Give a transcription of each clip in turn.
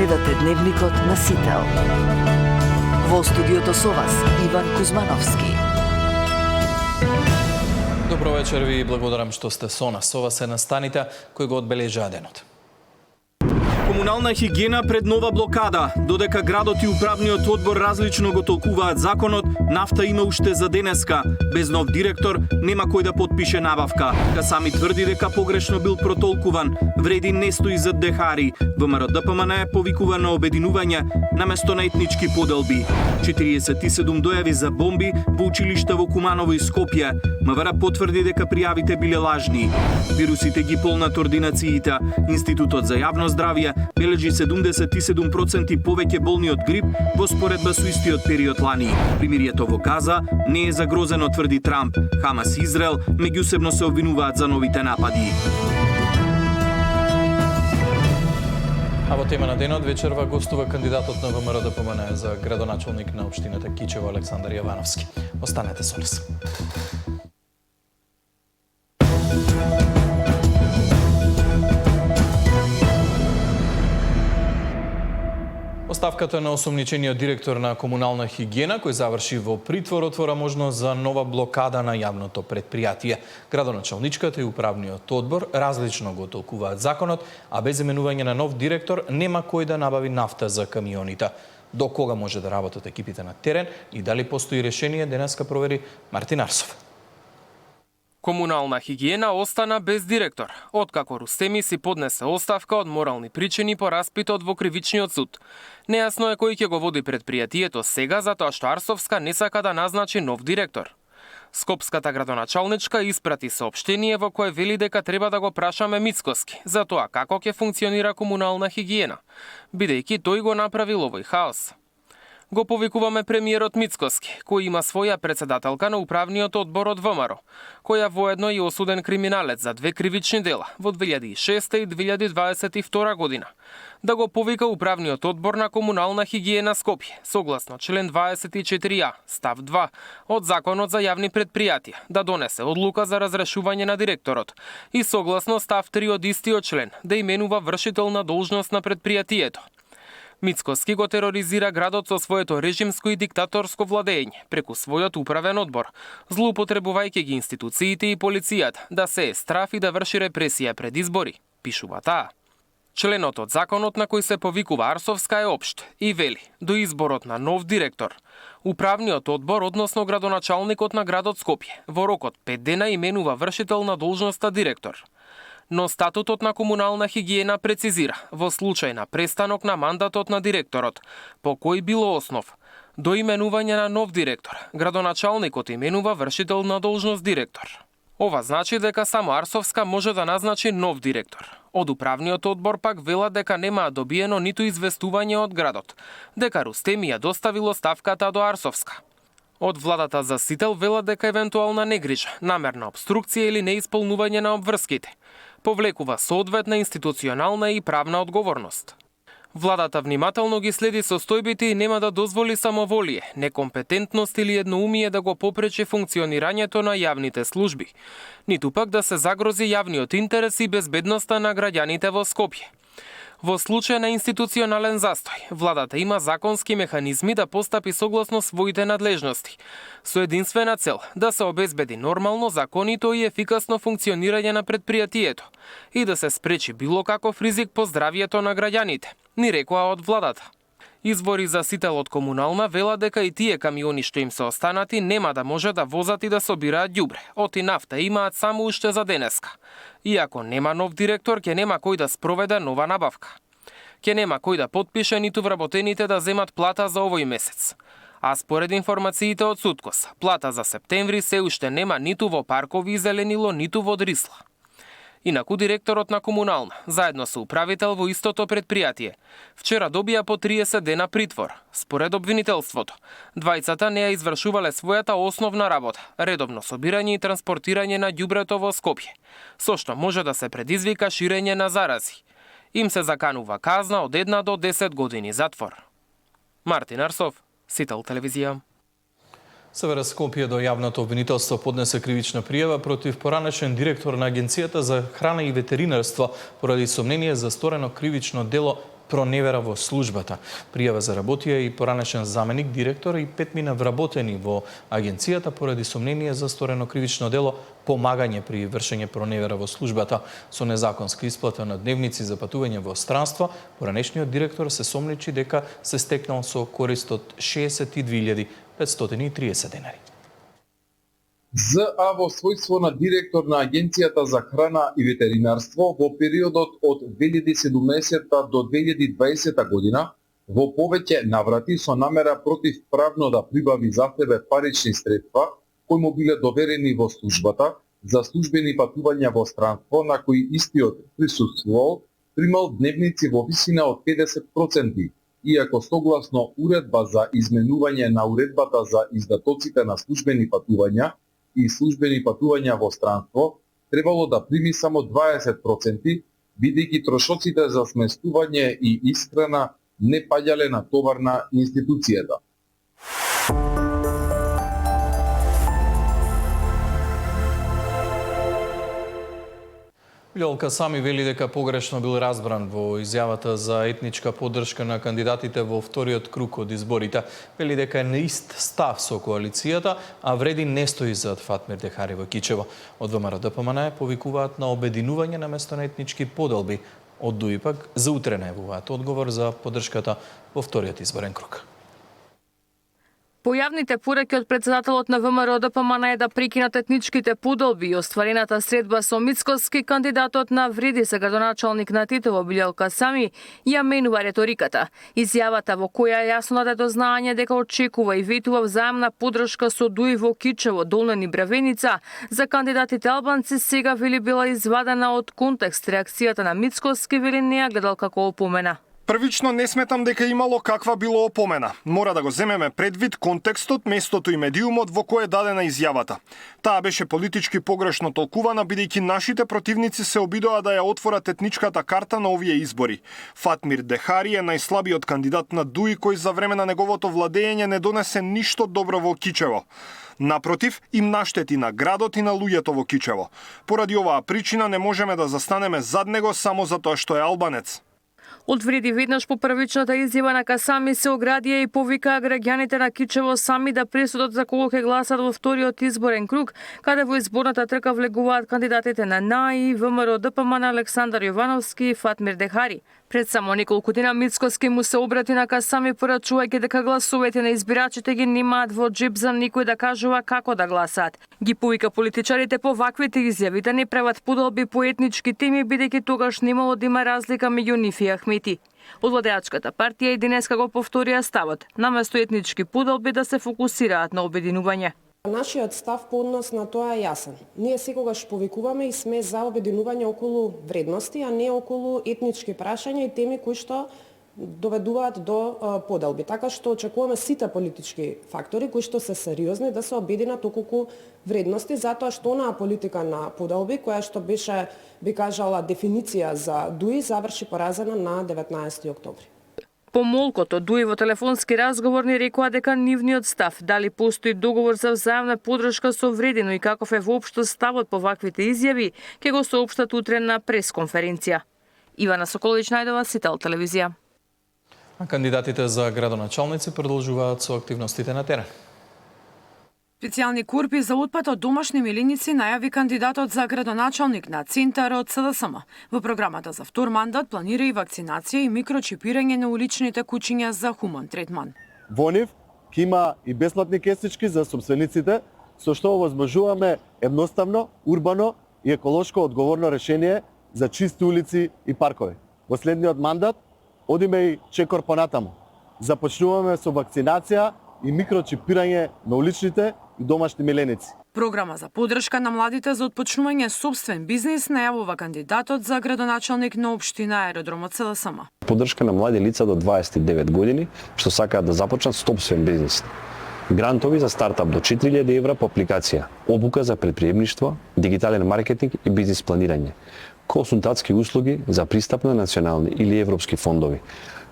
Гледате Дневникот на Сител. Во студиото со вас Иван Кузмановски. Добро вечер ви и благодарам што сте со нас. Со вас се настаните кои го одбележаа денот. Комунална хигиена пред нова блокада. Додека градот и управниот одбор различно го толкуваат законот, нафта има уште за денеска. Без нов директор нема кој да потпише набавка. Касами тврди дека погрешно бил протолкуван. Вреди не стои зад дехари. ВМРО-ДПМН повикува на обединување наместо на етнички поделби. 47 дојави за бомби во училишта во Куманово и Скопје. МВР потврди дека пријавите биле лажни. Вирусите ги полнат ординациите. Институтот за јавно здравје бележи 77% повеќе болни од грип во споредба со истиот период лани. Примирието во Газа не е загрозено, тврди Трамп. Хамас и Израел меѓусебно се обвинуваат за новите напади. А во тема на денот вечерва гостува кандидатот на ВМРО-ДПМН за градоначалник на општината Кичево Александар Јовановски. Останете со нас. Оставката на осомничениот директор на комунална хигиена, кој заврши во притвор, отвора можност за нова блокада на јавното предпријатие. Градоначалничката и управниот одбор различно го толкуваат законот, а без именување на нов директор нема кој да набави нафта за камионите. До кога може да работат екипите на терен и дали постои решение, денеска провери Мартин Арсов. Комунална хигиена остана без директор, откако Рустеми си поднесе оставка од морални причини по распитот во кривичниот суд. Нејасно е кој ќе го води предпријатието сега, затоа што Арсовска не сака да назначи нов директор. Скопската градоначалничка испрати соопштение во кое вели дека треба да го прашаме Мицкоски за тоа како ќе функционира комунална хигиена, бидејќи тој го направил овој хаос. Го повикуваме премиерот Мицкоски, кој има своја председателка на управниот одбор од ВМРО, која воедно е осуден криминалец за 2 кривични дела во 2006 и 2022 година. Да го повика управниот одбор на комунална хигиена Скопје, согласно член 24а, став 2 од Законот за јавни предпријатија, да донесе одлука за разрешување на директорот и согласно став 3 од истиот член да именува вршител на должност на предпријатието. Мицкоски го тероризира градот со своето режимско и диктаторско владење преку својот управен одбор, злоупотребувајќи ги институциите и полицијата да се страф и да врши репресија пред избори, пишува таа. Членот од законот на кој се повикува Арсовска е општ и вели до изборот на нов директор. Управниот одбор, односно градоначалникот на градот Скопје, во рок од 5 дена именува вршител на должноста директор. Но статутот на комунална хигиена прецизира во случај на престанок на мандатот на директорот, по кој било основ, до именување на нов директор, градоначалникот именува вршител на должност директор. Ова значи дека само Арсовска може да назначи нов директор. Од управниот одбор пак велат дека немаа добиено ниту известување од градот, дека Рустеми ја доставило ставката до Арсовска. Од владата за Сител велат дека евентуална негрижа, намерна обструкција или неисполнување на обврските повлекува соодветна институционална и правна одговорност. Владата внимателно ги следи состојбите и нема да дозволи самоволие, некомпетентност или едноумие да го попречи функционирањето на јавните служби, ниту пак да се загрози јавниот интерес и безбедноста на граѓаните во Скопје. Во случај на институционален застој, владата има законски механизми да постапи согласно своите надлежности, со единствена цел да се обезбеди нормално, законито и ефикасно функционирање на предпријатието и да се спречи било каков ризик по здравјето на граѓаните, ни рекоа од владата. Извори за Сител од комунална велат дека и тие камиони што им се останати нема да може да возат и да собираат ѓубре, оти нафта имаат само уште за денеска. Иако нема нов директор, ќе нема кој да спроведе нова набавка. Ќе нема кој да потпише ниту вработените да земат плата за овој месец. А според информациите од Суткос, плата за септември се уште нема ниту во Паркови и Зеленило, ниту во Дрисла. Инаку директорот на комунална, заедно со управител во истото предпријатие, вчера добија по 30 дена притвор. Според обвинителството, двајцата не ја извршувале својата основна работа, редовно собирање и транспортирање на ѓубрето во Скопје, со што може да се предизвика ширење на зарази. Им се заканува казна од 1 до 10 години затвор. Мартин Арсов, Сител телевизија. СВР Скопје до јавното обвинителство поднесе кривична пријава против поранешен директор на Агенцијата за храна и ветеринарство поради сомнение за сторено кривично дело проневера во службата. Пријава заработија и поранешен заменик директор и 5 мина вработени во агенцијата поради сомнение за сторено кривично дело помагање при вршење проневера во службата. Со незаконска исплата на дневници за патување во странство, поранешниот директор се сомничи дека се стекнал со корист од 62.530 денари. ЗА во својство на директор на Агенцијата за храна и ветеринарство во периодот од 2017 до 2020 година во повеќе наврати со намера противправно да прибави за себе парични средства кои му биле доверени во службата за службени патувања во странство на кои истиот присуствувал, примал дневници во висина од 50%, иако согласно уредба за изменување на уредбата за издатоците на службени патувања и службени патувања во странство, требало да прими само 20%, бидејќи трошоците за сместување и исхрана не паѓале на товар на институцијата. Билјал Касами вели дека погрешно бил разбран во изјавата за етничка поддршка на кандидатите во вториот круг од изборите. Вели дека е на ист став со коалицијата, а вреди не стои зад Фатмир Дехари во Кичево. Од ВМРО-ДПМН повикуваат на обединување наместо на етнички поделби. Од ДУИ пак за утре најавуваат одговор за поддршката во вториот изборен круг. Појавните пораки од председателот на ВМРО-ДПМН е да прекинат етничките поделби и остварената средба со Мицкоски, кандидатот на вреди за градоначалник на Титово Билјал Касами ја менува реториката. Изјавата во која јасно даде до знаење дека очекува и ветува взаемна поддршка со ДУИ во Кичево, Долнен и Бравеница за кандидатите албанци, сега вели била извадена од контекст. Реакцијата на Мицкоски вели не ја гледал како опомена. Првично не сметам дека имало каква било опомена. Мора да го земеме предвид контекстот, местото и медиумот во кој е дадена изјавата. Таа беше политички погрешно толкувана, бидејќи нашите противници се обидоа да ја отворат етничката карта на овие избори. Фатмир Дехари е најслабиот кандидат на ДУИ кој за време на неговото владење не донесе ништо добро во Кичево. Напротив, им наштети на градот и на луѓето во Кичево. Поради оваа причина не можеме да застанеме зад него само затоа што е албанец. Од вреди веднаш по првичната изјава на Касами се оградија и повикаа граѓаните на Кичево сами да пресудат за кого ќе гласат во вториот изборен круг, каде во изборната трка влегуваат кандидатите на НАИ, ВМРО-ДПМН Александар Јовановски и Фатмир Дехари. Пред само неколку дена Мицкоски му се обрати на Касами порачувајќи дека гласовете на избирачите ги немаат во джеб за никој да кажува како да гласаат. Ги повика политичарите по ваквите изјави да не прават поделби по етнички теми, бидејќи тогаш немало да има разлика меѓу нив и Ахмети. Од владеачката партија и денеска го повторија ставот, наместо етнички поделби да се фокусираат на обединување. Нашиот став по однос на тоа е јасен. Ние секогаш повикуваме и сме за обединување околу вредности, а не околу етнички прашања и теми кои што доведуваат до поделби. Така што очекуваме сите политички фактори кои што се сериозни да се обединат околу вредности, затоа што онаа политика на поделби која што беше, би кажала, дефиниција за ДУИ заврши поразена на 19 октомври. По молкото, ДУИ во телефонски разговор ни рекоа дека нивниот став, дали постои договор за взаемна поддршка со вреди, но и каков е воопшто ставот по ваквите изјави, ќе го соопштат утре на пресконференција. Ивана Соколич најдова, Сител телевизија. А кандидатите за градоначалници продолжуваат со активностите на терен. Специјални курпи за отпад од домашни милиници најави кандидатот за градоначалник на Центарот СДСМ. Во програмата за втор мандат планира и вакцинација и микрочипирање на уличните куќиња за хуман третман. Во нив ќе има и бесплатни кесички за собствениците, со што овозможуваме едноставно, урбано и еколошко одговорно решение за чисти улици и паркови. Во следниот мандат одиме и чекор понатаму. Започнуваме со вакцинација и микрочипирање на уличните и домашни миленици. Програма за поддршка на младите за отпочнување собствен бизнис најавува кандидатот за градоначалник на општина Аеродромот СДСМ. Поддршка на млади лица до 29 години што сакаат да започнат собствен бизнис. Грантови за стартап до 4000 евра по апликација, обука за предприемништво, дигитален маркетинг и бизнис планирање, консултатски услуги за пристап на национални или европски фондови,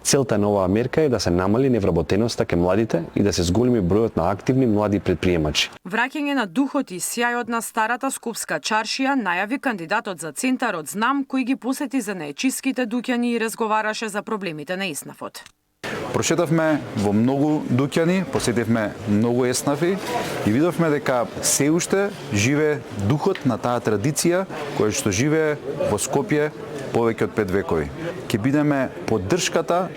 Целта на оваа мерка е да се намали невработеноста кај младите и да се зголеми бројот на активни млади предприемачи. Враќање на духот и сјајот на старата скопска чаршија најави кандидатот за центарот Знам, кој ги посети за наечиските дуќани и разговараше за проблемите на еснафот. Прошетавме во многу дуќани, посетивме многу еснафи и видовме дека се уште живее духот на таа традиција која што живее во Скопје повеќе од 5 векови. Ќе бидеме поддршката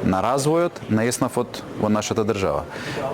на развојот на еснафот во нашата држава,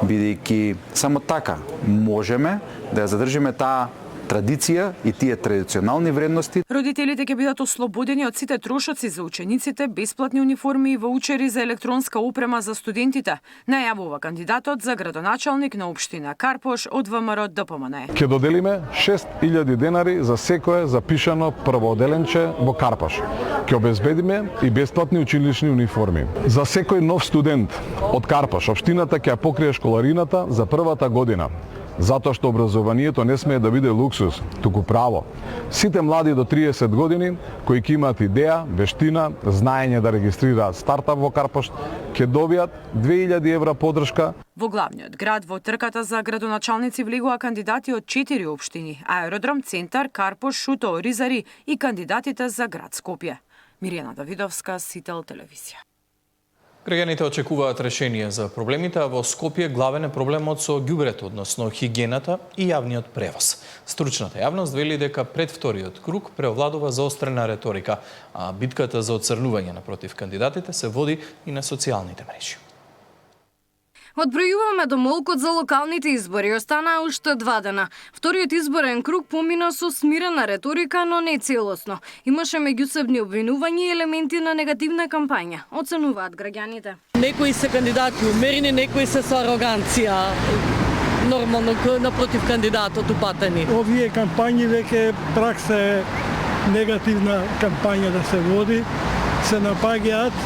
бидејќи само така можеме да ја задржиме таа традиција и тие традиционални вредности. Родителите ќе бидат ослободени од сите трошоци за учениците, бесплатни униформи и ваучери за електронска опрема за студентите, најавува кандидатот за градоначалник на општина Карпош од ВМРО ДПМН. Ќе доделиме 6000 денари за секое запишано првооделенче во Карпош. Ќе обезбедиме и бесплатни училишни униформи. За секој нов студент од Карпош, општината ќе ја покрие школарината за првата година. Затоа што образованието не смее да биде луксус, туку право. Сите млади до 30 години кои ќе имаат идеја, вештина, знаење да регистрираат стартап во Карпош, ќе добијат 2000 евра поддршка. Во главниот град во трката за градоначалници влегува кандидати од 4 општини: Аеродром, Центар, Карпош, Шуто, Оризари и кандидатите за град Скопје. Мирјана Давидовска, Сител телевизија. Граѓаните очекуваат решение за проблемите, а во Скопје главен е проблемот со ѓубрето, односно хигиената и јавниот превоз. Стручната јавност вели дека пред вториот круг преовладува заострена реторика, а битката за оцрнување напротив кандидатите се води и на социјалните мрежи. Одбројуваме до молкот за локалните избори. Останаа уште 2 дена. Вториот изборен круг помина со смирена реторика, но не целосно. Имаше меѓусебни обвинувања и елементи на негативна кампања, оценуваат граѓаните. Некои се кандидати умерени, некои се со ароганција. Нормално напротив кандидатот упатени. Овие кампањи веќе пракса е негативна кампања да се води, се напаѓаат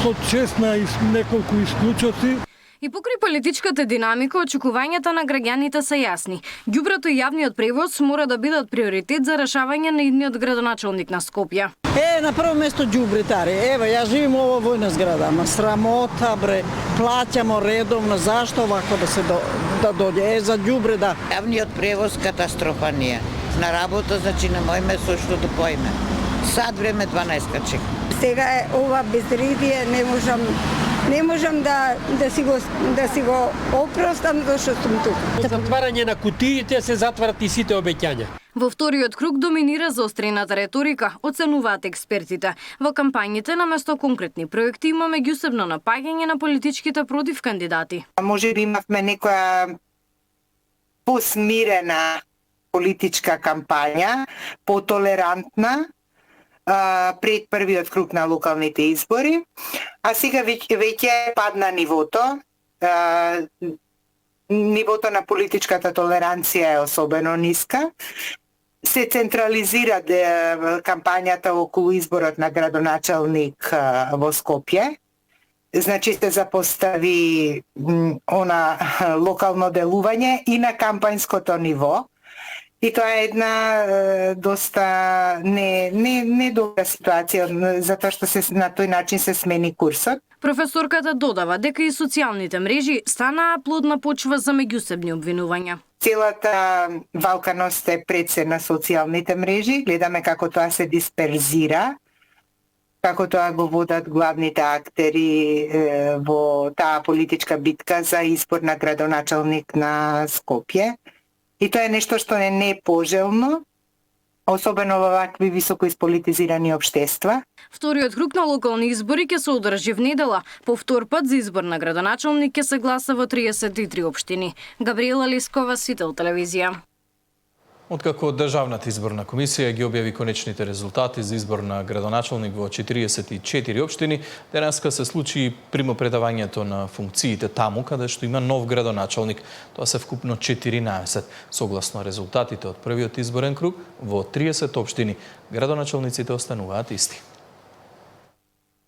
со честна и неколку исклучоци. И покрај политичката динамика, очекувањата на граѓаните се јасни. Ѓубрето и јавниот превоз мора да бидат приоритет за решавање на идниот градоначалник на Скопје. На прво место ѓубретари. Ева, ја живеам ова војна зграда, ама срамота бре. Плаќамо редовно, зашто овако да се да дојде за ѓубре да. Јавниот превоз катастрофа ние. На работа, значи не можеме со што да поиме. Сад време 12 чека. Сега е ова безредие, не можам да си го опростам зашто сум тука. Затварање на кутиите се затварат и сите обеќања. Во вториот круг доминира заострената реторика, оценуваат експертите. Во кампањите наместо конкретни проекти има меѓусебно напаѓање на политичките против кандидати. Може би имавме некоја посмирена политичка кампања, потолерантна, пред првиот круг на локалните избори, а сега веќе падна нивото. Нивото на политичката толеранција е особено ниска. Се централизира кампањата околу изборот на градоначалник во Скопје. Значи се запостави она локално делување и на кампањското ниво. И тоа е една доста не добра ситуација, затоа што на тој начин се смени курсот. Професорката додава дека и социјалните мрежи станаа плодна почва за меѓусебни обвинувања. Целата валканост е пред се на социјалните мрежи, гледаме како тоа се дисперзира, како тоа го водат главните актери во таа политичка битка за избор на градоначалник на Скопје. И тоа е нешто што не е пожелно, особено во вакви високо исполитизирани општества. Вториот круг на локални избори ќе се одржи внедела. По втор пат за избор на градоначалник ќе се гласа во 33 општини. Габриела Лискова, Сител телевизија. Откако Државната изборна комисија ги објави конечните резултати за избор на градоначалник во 44 општини, денеска се случи примопредавањето на функциите таму каде што има нов градоначалник. Тоа се вкупно 14. Согласно резултатите од првиот изборен круг, во 30 општини градоначалниците остануваат исти.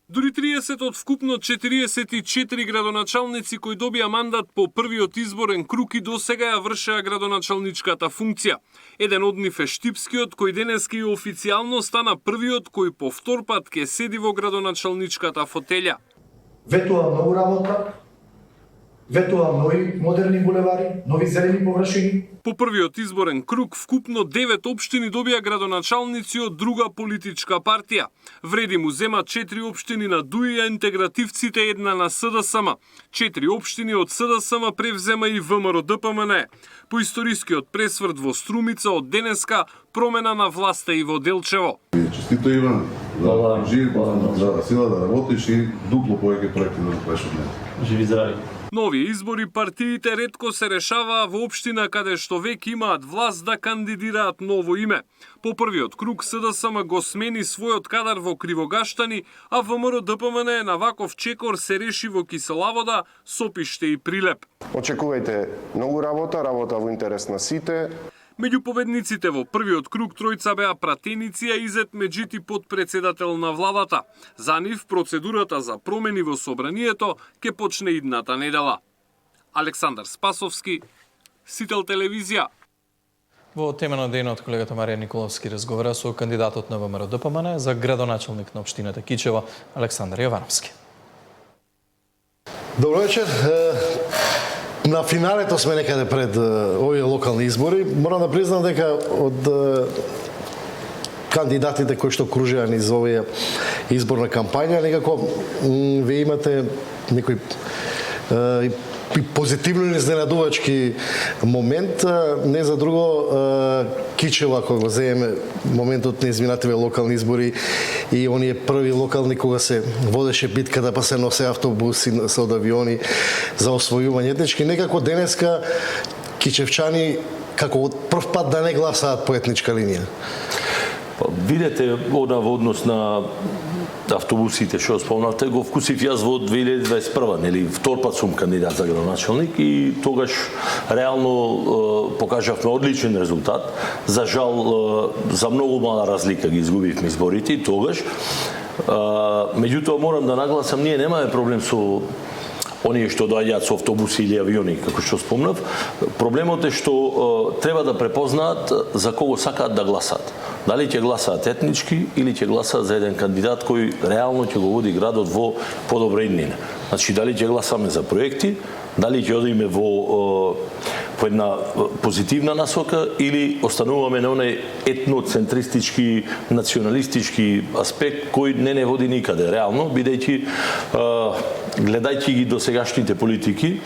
Дури 30 од вкупно 44 градоначалници кои добија мандат по првиот изборен круг и досега ја вршеа градоначалничката функција. Еден од нив е Штипскиот, кој денеска и официјално стана првиот кој по втор пат ке седи во градоначалничката фотелја. Ветува многу работа, ветува нови модерни булевари, нови зелени површини. По првиот изборен круг вкупно 9 општини добија градоначалници од друга политичка партија. Вреди му зема 4 општини на ДУИ, а интегративците една на СДСМ. 4 општини од СДСМ превзема и ВМРО-ДПМН. По историскиот пресврт во Струмица од денеска промена на власта и во Делчево. Честито Иван, да живи, за сила да работиш и дупло повеќе проекти да направиш од него. Живи здрави. Нови избори партиите ретко се решаваа во општина каде што веќе имаат власт да кандидираат ново име. По првиот круг СДСМ го смени својот кадар во Кривогаштани, а ВМРО-ДПМН на ваков чекор се реши во Киселавода, Сопиште и Прилеп. Очекувајте многу работа во интерес на сите. Меѓу победниците во првиот круг тројца беа пратеници, а Изет Меджити подпредседател на владата. За нив процедурата за промени во собранието ќе почне идната недела. Александар Спасовски, Сител телевизија. Во тема на денот колегата Марија Николовски разговара со кандидатот на ВМРО-ДПМН за градоначалник на општината Кичево Александар Јовановски. Добро вечер. На финалето сме некаде пред овие локални избори. Морам да признам дека од кандидатите кои што кружеа низ овие изборна кампања, некако вие имате некој и позитивно изненадувачки момент, не за друго Кичево, кога го земеме моментот на изминативе локални избори и оние први локални кога се водеше битката па се носе автобуси со авиони за освојување етнички, некако денеска кичевчани како од прв пат да не гласаат по етничка линија. Видете, во однос на автобусите што спомнавте, го вкусив јас во 2021, нели, втор пат сум кандидат за градоначалник и тогаш реално покажавме одличен резултат. За жал, за многу мала разлика ги изгубивме изборите и тогаш. Меѓутоа морам да нагласам, ние немаме проблем со оние што доаѓаат со автобуси или авиони, како што спомнав. Проблемот е што треба да препознаат за кого сакаат да гласаат. Дали ќе гласаат етнички или ќе гласаат за еден кандидат кој реално ќе го води градот во подобра иднина. Значи, дали ќе гласаме за проекти, дали ќе одиме во една позитивна насока или остануваме на онај етноцентристички, националистички аспект кој не води никаде реално, бидејќи гледајќи ги досегашните политики,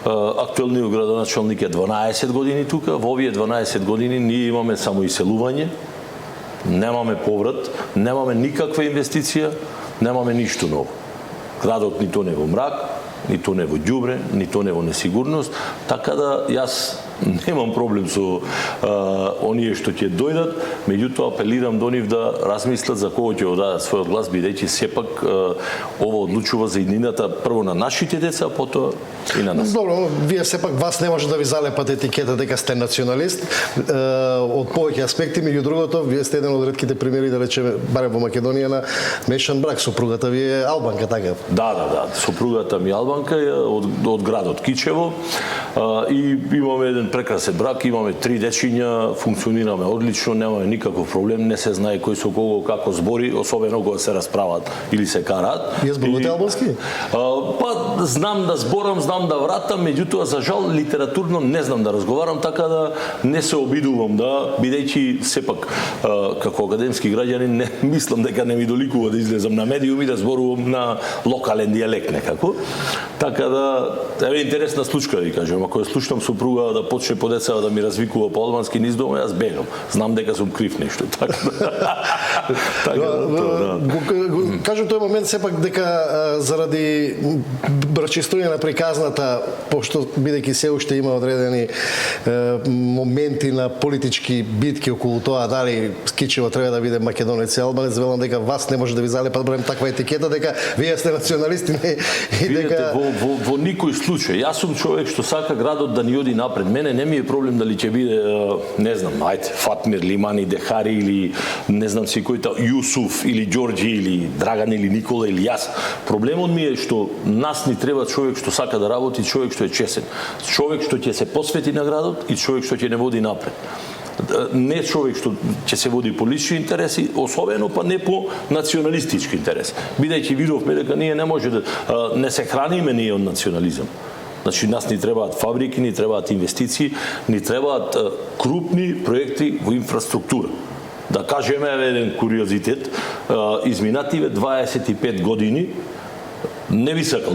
актуелниот градоначалник е 12 години тука, во овие 12 години ние имаме само иселување, немаме поврат, немаме никаква инвестиција, немаме ништо ново. Градот ни тоне во мрак, ни тоне во ѓубре, ни тоне во несигурност, така да јас немам проблем со оние што ќе дојдат, меѓутоа апелирам до нив да размислат за кого ќе дадат својот глас, бидејќи сепак ова одлучува за иднината прво на нашите деца, а потоа и на нас. Добро, вие сепак вас не може да ви залепат етикета дека сте националист од повеќе аспекти, меѓу другото, вие сте еден од ретките примери, да речеме, барем во Македонија, на мешан брак. Сопругата ви е албанка, така? Да, сопругата ми е албанка од градот Кичево и имаме еден прекрасен брак, имаме 3 дечиња, функционираме одлично, немаме никаков проблем, не се знае кој со кого како збори, особено кога се расправат или се караат. Ја зборувате албански? Па знам да зборам, знам да вратам, меѓутоа за жал литературно не знам да разговарам, така да не се обидувам да, бидејќи сепак како академски граѓанин не мислам дека не ми доликува да излезам на медиуми да зборувам на локален дијалект некако. Така да еве интересна случка да ви кажам, ако ја слушнам сопруга да почне по децава да ми развикува по албански низ дома, јас бегам. Знам дека сум крив нешто, така да. Кажам тој момент сепак дека заради брачистоја на приказната, пошто бидејќи се уште има одредени моменти на политички битки околу тоа дали Кичево треба да биде македонец и албанец, велам дека вас не може да ви залепат барем таква етикета дека вие сте националисти и дека во никој случај. Јас сум човек што сака градот да ни оди напред. мене не ми е проблем дали ќе биде, не знам, Фатмир, Лимани, Дехари или не знам си кој Јусуф или Ѓорѓи или Драган или Никола или јас. Проблемот ми е што нас ни треба човек што сака да работи, човек што е чесен, човек што ќе се посвети на градот и човек што ќе не води напред. Не човек што ќе се води по лични интереси, особено па не по националистички интереси. Бидејќи видовме дека ние не може да не се храниме ние од национализам. Значи, нас ни требаат фабрики, ни требаат инвестиции, ни требаат крупни проекти во инфраструктура. Да кажеме еден куриозитет, изминативе 25 години не би сакал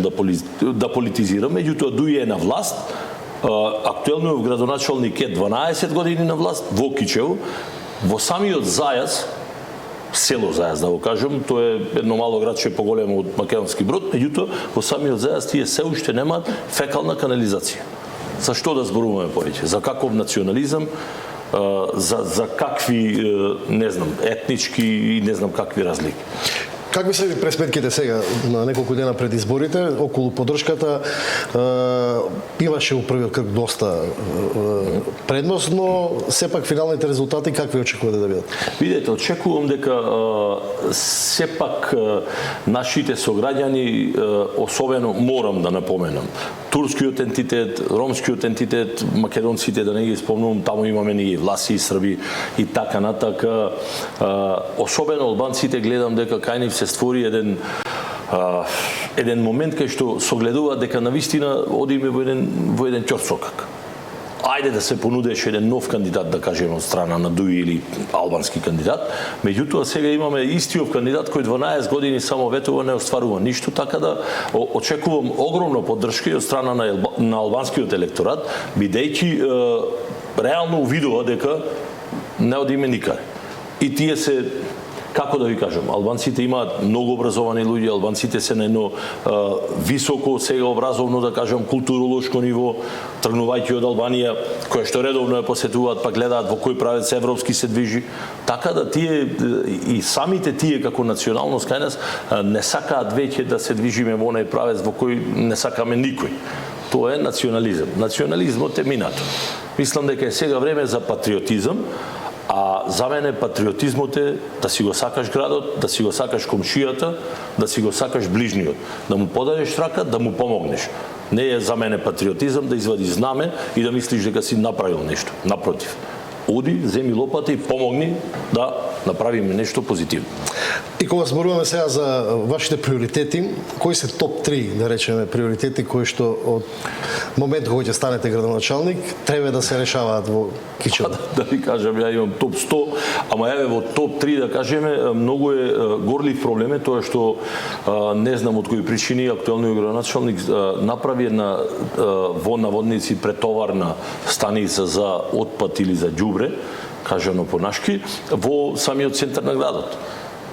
да политизирам, меѓутоа дуе на власт, актуелниот градоначалник е 12 години на власт во Кичево, во самиот Зајац, село Зајац, да го кажем, тоа е едно мало градче поголемо од Македонски Брод, меѓутоа во самиот Зајац тие се уште немаат фекална канализација. За што да зборуваме повеќе? За каков национализам, за какви, не знам, етнички и не знам какви разлики. Какви се пресметките сега на неколку дена пред изборите околу поддршката? Имаше у првиот крг доста предност, но сепак финалните резултати какви очекувате да бидат? Видете, очекувам дека сепак нашите сограѓани, особено морам да напоменам, турскиот ентитет, ромскиот ентитет, македонците, да не ги спомнувам, таму имаме ние власи и срби и така натака. Особено албанците гледам дека кај нив се створи еден момент кај што согледуваат дека навистина одиме во еден ќорсокак. Ајде да се понудеше еден нов кандидат, да кажеме, од страна на ДУИ или албански кандидат, меѓутоа сега имаме истиот кандидат кој 12 години само ветува, не остварува ништо, така да очекувам огромна поддршка од страна на албанскиот електорат, бидејќи реално увидува дека не одиме никаде. И тие се, како да ви кажам, албанците имаат многу образовани луѓе, албанците се на едно високо сега образовно, да кажам, културолошко ниво, тргнувајќи од Албанија, која што редовно ја посетуваат, па гледаат во кој правец европски се движи. Така да тие и самите тие како националност кај нас не сакаат веќе да се движиме во онај правец во кој не сакаме никој. Тоа е национализам. Национализмот е минато. Мислам дека е сега време за патриотизам. А за мене патриотизмот е да си го сакаш градот, да си го сакаш комшијата, да си го сакаш ближниот, да му подадеш рака, да му помогнеш. Не е за мене патриотизам да извадиш знаме и да мислиш дека си направил нешто. Напротив. Оди, земи лопата и помогни да направиме нешто позитивно. И кога зборуваме сега за вашите приоритети, кои се топ 3, да речеме, приоритети кои што од моментот кога ќе станете градоначалник треба да се решаваат во Кичево? Да ви кажам, ја имам топ 100, ама еве во топ 3 да кажеме, многу е горлив проблем е тоа што не знам од кои причини актуелниот градоначалник направи една во наводници претоварна станица за отпад или за ѓубре, кажано понашки, во самиот центар на градот.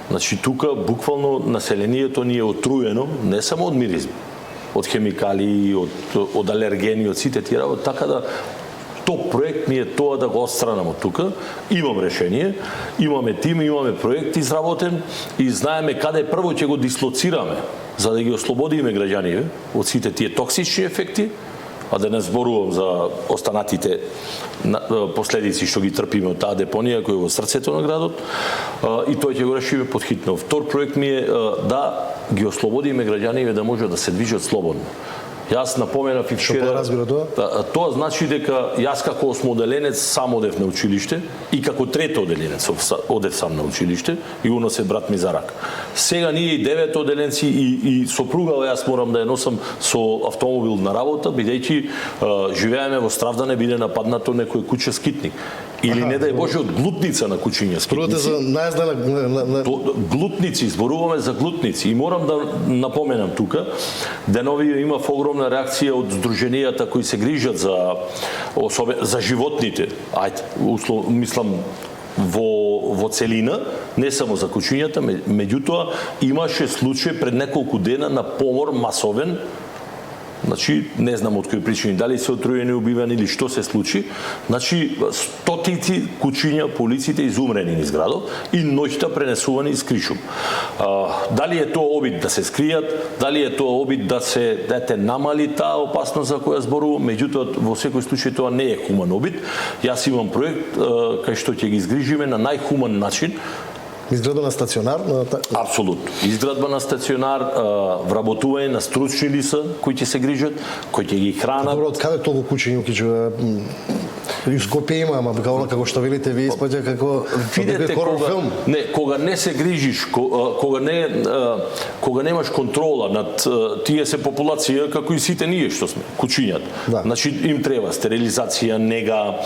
Значи, тука буквално населението ни е отруено, не само од миризми, од хемикали, од алергени, од сите тие работи, така да топ проект ми е тоа да го отстранам од тука. Имам решение, имаме тим, имаме проект изработен и знаеме каде прво ќе го дислоцираме, за да ги ослободиме граѓаните од сите тие токсични ефекти, а да не зборувам за останатите последици што ги трпиме од таа депонија која е во срцето на градот, и тоа ќе го решиме подхитно. Втор проект ми е да ги ослободиме граѓаните да можат да се движат слободно. Јас напоменав и вчера. Што разбира тоа? Тоа значи дека јас како осмоделенец сам одев на училиште и како трето оделенец одев сам на училиште и уносе брат ми за рак. Сега ние и 9 оделенци и сопругава јас морам да ја носам со автомобил на работа, бидејќи живееме во страв да не биде нападнато некој куќа скитник. Или не дај Боже од глутница на кучиња скитници. За најзна глутници, зборуваме за глутници и морам да напоменам тука, денови имав огромна реакција од здруженијата кои се грижат за животните. Ајде, мислам во целина, не само за кучињата, меѓутоа имаше случај пред неколку дена на помор масовен Значи, не знам од кои причини, дали се отруени, убивани или што се случи. Значи, стотици кучиња по улиците изумрени низ градот и ноќта пренесувани из Кришум. Дали е тоа обид да се скријат, дали е тоа обид да се намали таа опасност за која зборувам, меѓутоа во секој случај тоа не е хуман обид. Јас имам проект кај што ќе ги изгрижиме на најхуман начин. Изградба на стационар? Апсолутно. Изградба на стационар, вработување на стручни лица кои ќе се грижат, кои ќе ги хранат. Добро, од каде толку кучиња кичува? И у Скопје има, ама како што велите ви испаѓа како видете кога не се грижиш, кога немаш контрола над тие се популација како и сите ние што сме, кучињата. Да. Значи им треба стерилизација, нега,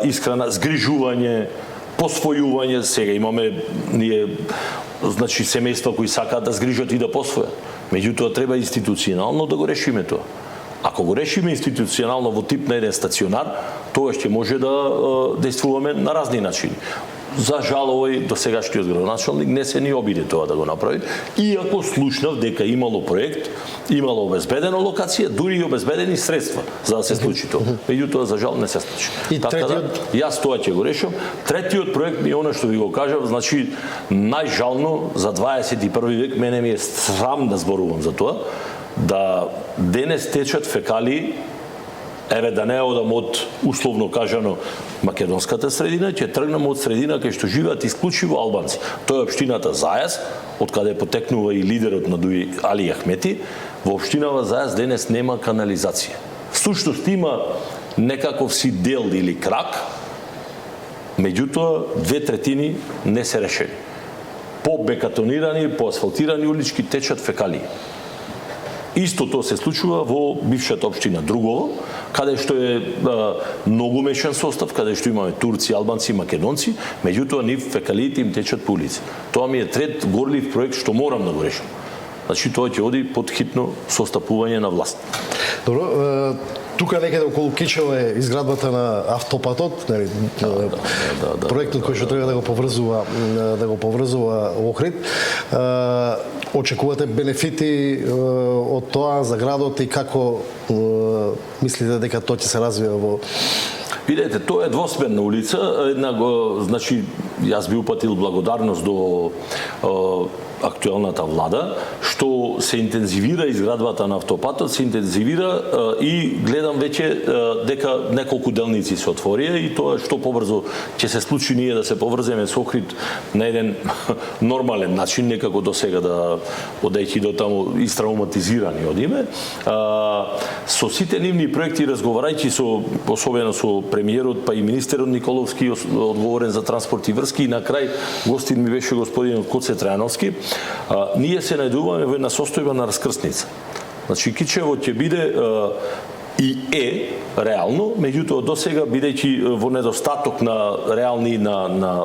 искрана, згрижување, посвојување. Сега имаме ние значи семејства кои сакаат да згрижат и да посвојат. Меѓутоа треба институционално да го решиме тоа. Ако го решиме институционално во тип на еден стационар, тогаш ќе може да действуваме на разни начини. За жал, овој досегашниот градоначалник не се ни обиде тоа да го направи, иако слушнав дека имало проект, имало обезбедена локација, дури и обезбедени средства за да се случи тоа. Меѓутоа, за жал, не се случи. Така да, јас тоа ќе го решам. Третиот проект ми е она што ви го кажав, значи, најжално за 21 век, мене ми е срам да зборувам за тоа, да денес течат фекалии, еве да не одам од, условно кажано, македонската средина, ќе тргнам од средина кај што живеат исклучиво албанци. Тоа е општината Зајас, од каде потекнува и лидерот на Дуи Али Ахмети. Во општинава Зајас денес нема канализација. Всушност има некаков си дел или крак, меѓутоа 2/3 не се решени. По бекатонирани, по асфалтирани улички течат фекалии. Истото се случува во бившата општина Другово, каде што е многу мешан состав, каде што имаме турци, албанци и македонци, меѓутоа нив фекалиите им течат по улици. Тоа ми е трет горлив проект што морам да го решам. Значи тоа ќе оди под хитно состапување на власт. Добро, тука некаде околу Кичево е изградбата на автопатот, нели? Проектот кој што треба да го поврзува Охрид. Очекувате бенефити од тоа за градот и како мислите дека тоа ќе се развива во... Видете, тоа е двосмерна улица, значи јас би упатил благодарност до актуелната влада, што се интензивира изградбата на автопатот, се интензивира и гледам веќе дека неколку делници се отворија и тоа што побрзо ќе се случи ние да се поврземе со Охрид на еден нормален начин, некако до сега да одејќи до таму истрауматизирани од име. Со сите нивни проекти разговарајќи со особено со премиерот, па и министерот Николовски, одговорен за транспорт и врски, и на крај гостин ми беше господинот Коце Трајановски. Ние се најдуваме во една состојба на раскрсница. Значи Кичево ќе биде и е реално, меѓутоа до сега бидејќи во недостаток на реални на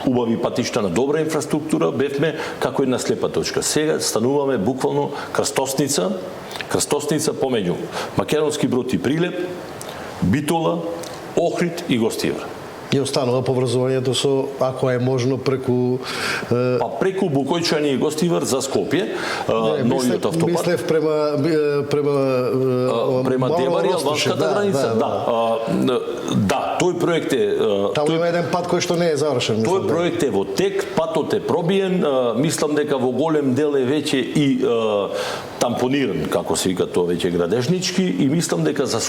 убави патишта, на добра инфраструктура, бевме како една слепа точка. Сега стануваме буквално крстосница помеѓу Македонски Брод и Прилеп, Битола, Охрид и Гостивар. И останува поврзувањето со, ако е можно, преку... Па преку Букојчани и Гостивар за Скопје, новиот автопат. Мислев према Дебар и албанската граница. Да, тој проект е... Таму има еден пат кој што не е завршен. Тој проект е во тек, патот е пробиен, мислам дека во голем дел е веќе и тампониран, како се вика тоа веќе градежнички, и мислам дека за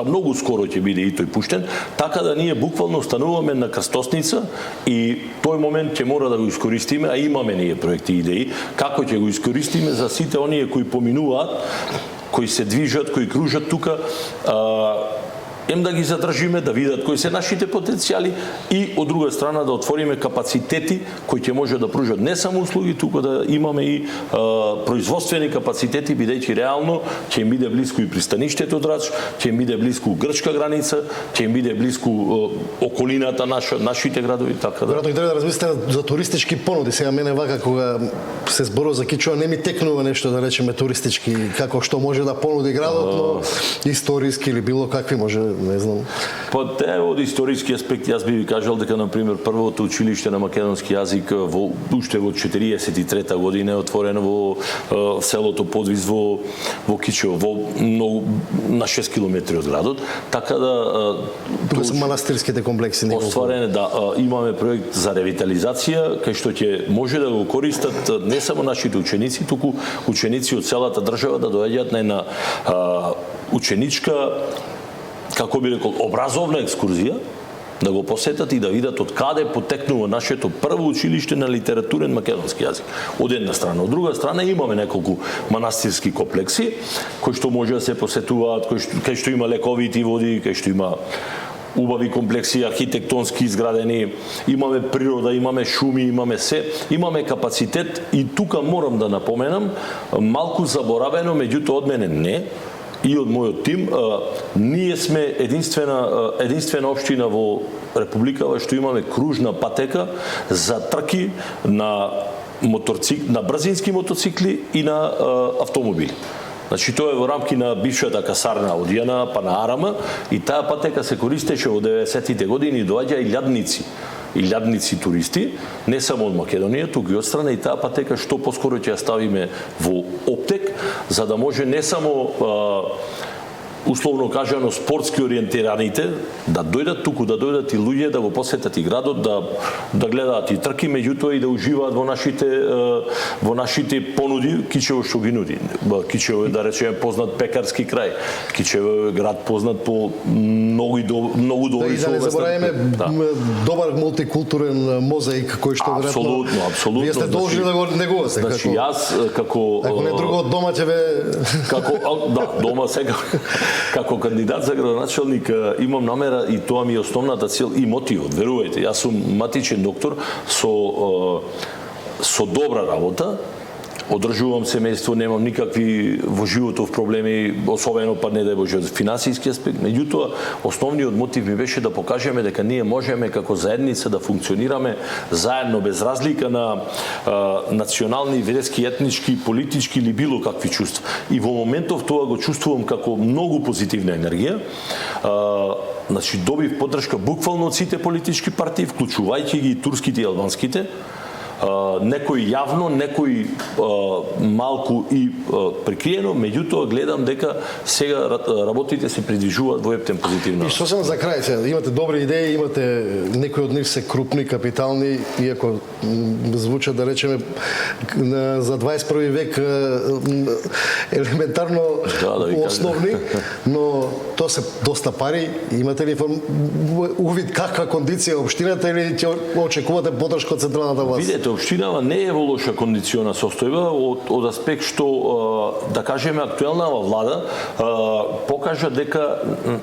многу скоро ќе биде и тој пуштен, така да ние буквално стануваме на крстосница и тој момент ќе мора да го искористиме, а имаме ние проекти и идеи, како ќе го искористиме за сите оние кои поминуваат, кои се движат, кои кружат тука, да ги задржиме, да видат кои се нашите потенцијали и од друга страна да отвориме капацитети кои ќе може да пружат не само услуги, туку да имаме и производствени капацитети, бидејќи реално ќе им биде блиску и пристаништето Драч, ќе им биде блиску грчка граница, ќе им биде блиску околината нашите градови, така да. Веројатно треба да размислите за туристички понуди. Сега мене вака кога се зборува за Кичево не ми текнува нешто да речеме туристички, како што може да понуди градот, но историски или било какви може не знам. Па те од историски аспект јас би ви кажал дека на пример првото училиште на македонски јазик уште во 43-та година е отворено во селото Подвиз во Кичево, во многу на 6 километри од градот, така да тука се манастирските комплекси неколку. Остварене да имаме проект за ревитализација кај што ќе може да го користат не само нашите ученици, туку ученици од целата држава да доаѓаат на една ученичка, како би рекол, образовна екскурзија, да го посетат и да видат од каде потекнува нашето прво училиште на литературен македонски јазик. Од една страна, од друга страна имаме неколку манастирски комплекси кои што може да се посетуваат, кај што има лековити води, кај што има убави комплекси, архитектонски изградени, имаме природа, имаме шуми, имаме се, имаме капацитет и тука морам да напоменам, малку заборавено, меѓутоа од мене не, и од мојот тим, ние сме единствена општина во Републикава што имаме кружна патека за трки на брзински мотоцикли и на автомобили. Значи тоа е во рамки на бившата касарна од Јана па на Арама и таа патека се користеше во 90-тите години и доаѓа и илјадници туристи, не само од Македонија, туку и од страна, и таа патека што поскоро ќе ја ставиме во оптек, за да може не само условно кажано спортски ориентираните да дојдат туку, да дојдат и луѓе да го посетат и градот, да гледаат и трки, меѓутоа и да уживаат во нашите понуди. Кичево што ги нуди. Кичево е, да речеме, познат пекарски крај. Кичево е град познат по многу добри да не забораваме добар мултикултурен мозаик кој што веројатно апсолутно. Вие сте должни да го негувате. Значи јас како ако не друго од дома ќе ве дома сега како кандидат за градоначалник имам намера и тоа ми е основната цел и мотивот. Верувајте, јас сум матичен доктор со добра работа, одржувам семејство, немам никакви во животов проблеми, особено па не дај Боже од финансиски аспект. Меѓутоа, основниот мотив ми беше да покажеме дека ние можеме како заедница да функционираме заедно без разлика на национални, верски, етнички, политички или било какви чувства. И во моментов тоа го чувствувам како многу позитивна енергија. Значи добив поддршка буквално од сите политички партии, вклучувајќи ги и турските и албанските. Некој јавно, некој малку и прикриено, меѓутоа гледам дека сега работите се придвижуваат во ептен позитивно. И што само за крај, сега имате добри идеи, имате некои од нив се крупни, капитални, иако звучат да речеме за 21 век елементарно основни, но тоа се доста пари. Имате ли увид каква кондиција општината или ќе очекувате поддршка од централната власт? Видете, општинава не е во лоша кондициона состојба од аспект што, да кажеме, актуелнава влада покажа дека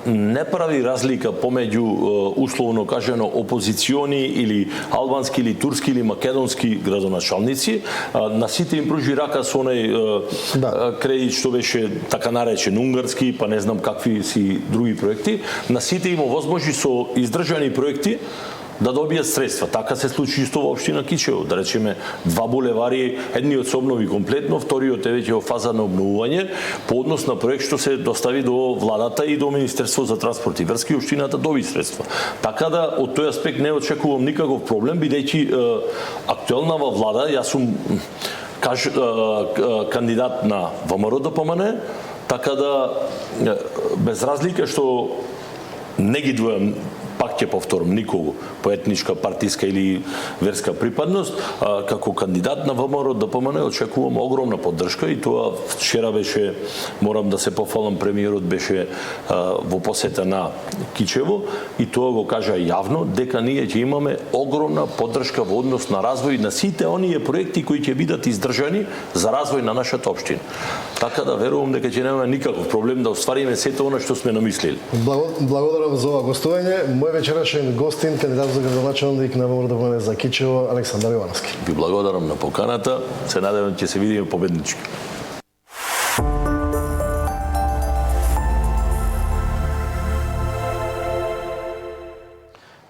не прави разлика помеѓу условно кажано опозициони или албански или турски или македонски градоначалници. На сите им пружи рака со онај кредит што беше така наречен унгарски, па не знам какви си други проекти. На сите им овозможи со издржани проекти да добијат средства. Така се случи исто во општина Кичево. Да речеме, 2 булевари, едниот се обнови комплетно, вториот е веќе во фаза на обновување, по однос на проект што се достави до владата и до Министерство за транспорт и врски, општината доби средства. Така да, од тој аспект не очекувам никаков проблем, бидејќи актуелнава влада, јас сум кандидат на ВМРО ДПМН, така да, без разлика што не ги двојам, пак ќе повторам, никого по етничка, партиска или верска припадност, како кандидат на ВМРО ДПМН очекувам огромна поддршка и тоа вчера беше, морам да се пофалам, премиерот беше во посета на Кичево и тоа го кажа јавно дека ние ќе имаме огромна поддршка во однос на развој на сите оние проекти кои ќе бидат издржани за развој на нашата општина. Така да верувам дека ќе немаме никаков проблем да оствариме сето она што сме намислили. Благодарам за ова гостување. Мој вечерашен гостин, кандидат за градоначалник на ВМРО ДПМН за Кичево, Александар Јовановски. Ви благодарам на поканата. Се надевам ќе се видиме победнички.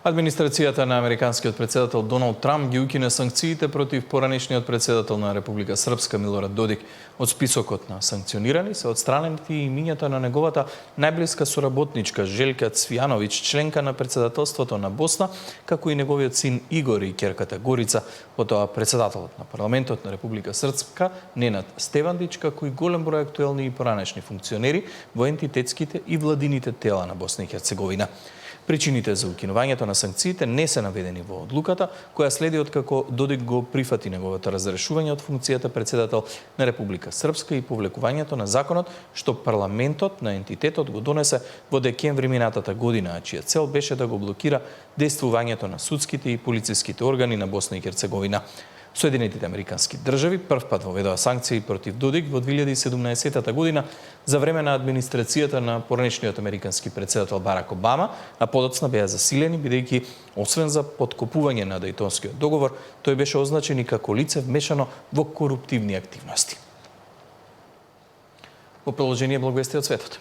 А Администрацијата на американскиот председател Доналд Трамп ги укина санкциите против поранешниот председател на Република Српска Милорад Додик. Од списокот на санкционирани се отстранети и имињата на неговата најблиска соработничка Желка Цвијановиќ, членка на председателството на Босна, како и неговиот син Игор и ќерката Горица. Потоа председателот на парламентот на Република Српска Ненад Стевандиќ, како и голем број актуелни и поранешни функционери во ентитетските и владините тела на Босна и Херцеговина. Причините за укинувањето на санкциите не се наведени во одлуката, која следи откако Додик го прифати неговото разрешување од функцијата председател на Република Српска и повлекувањето на законот што парламентот на ентитетот го донесе во декември минатата година, а чија цел беше да го блокира действувањето на судските и полициските органи на Босна и Херцеговина. Соединетите американски држави првпат воведоа санкции против Додик во 2017 година за време на администрацијата на поранешниот американски председател Барак Обама, а подоцна беа засилени бидејќи освен за поткопување на Дејтонскиот договор, тој беше означен и како лице вмешано во коруптивни активности. По приложение благовести од светот.